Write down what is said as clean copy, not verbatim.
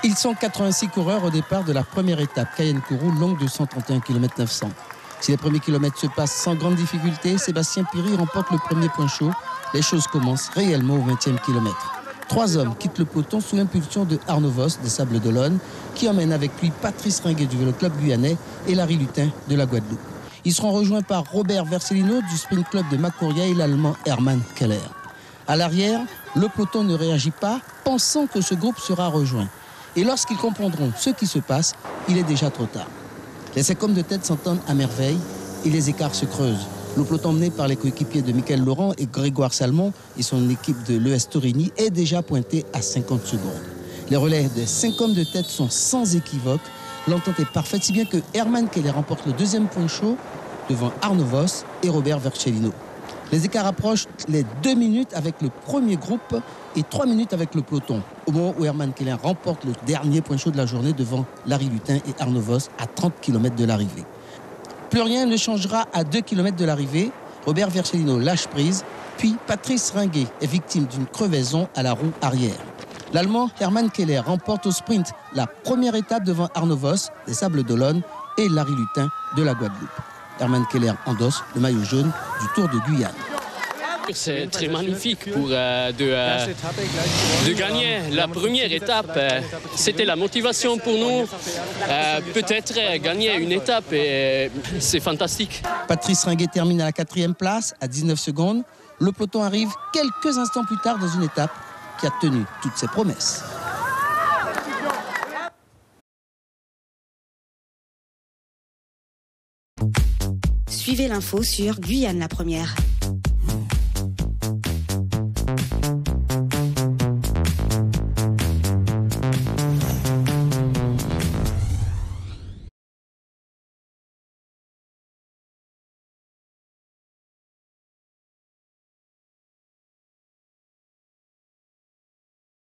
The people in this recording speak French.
Ils sont 86 coureurs au départ de la première étape, Cayenne Kourou, longue de 131 km 900. Si les premiers kilomètres se passent sans grande difficulté, Sébastien Piry remporte le premier point chaud. Les choses commencent réellement au 20e kilomètre. 3 hommes quittent le peloton sous l'impulsion de Arnaud Voss des Sables d'Olonne, qui emmène avec lui Patrice Ringuet du Vélo Club guyanais et Larry Lutin de la Guadeloupe. Ils seront rejoints par Robert Vercellino du Sprint Club de Macouria et l'Allemand Hermann Keller. À l'arrière, le peloton ne réagit pas, pensant que ce groupe sera rejoint. Et lorsqu'ils comprendront ce qui se passe, il est déjà trop tard. Les 5 hommes de tête s'entendent à merveille et les écarts se creusent. Le peloton mené par les coéquipiers de Michael Laurent et Grégoire Salmon et son équipe de l'ES Torini est déjà pointé à 50 secondes. Les relais des 5 hommes de tête sont sans équivoque. L'entente est parfaite, si bien que Hermann Keller remporte le deuxième point chaud devant Arnaud Voss et Robert Vercellino. Les écarts approchent les 2 minutes avec le premier groupe et 3 minutes avec le peloton, au moment où Hermann Keller remporte le dernier point chaud de la journée devant Larry Lutin et Arnaud Voss à 30 km de l'arrivée. Plus rien ne changera à 2 km de l'arrivée. Robert Vercellino lâche prise, puis Patrice Ringuet est victime d'une crevaison à la roue arrière. L'Allemand Hermann Keller remporte au sprint la première étape devant Arnaud Voss des Sables d'Olonne et Larry Lutin de la Guadeloupe. Hermann Keller endosse le maillot jaune du Tour de Guyane. C'est très magnifique de gagner la première étape. C'était la motivation pour nous. Peut-être gagner une étape, et c'est fantastique. Patrice Ringuet termine à la 4e place à 19 secondes. Le peloton arrive quelques instants plus tard dans une étape qui a tenu toutes ses promesses. Suivez l'info sur Guyane la Première.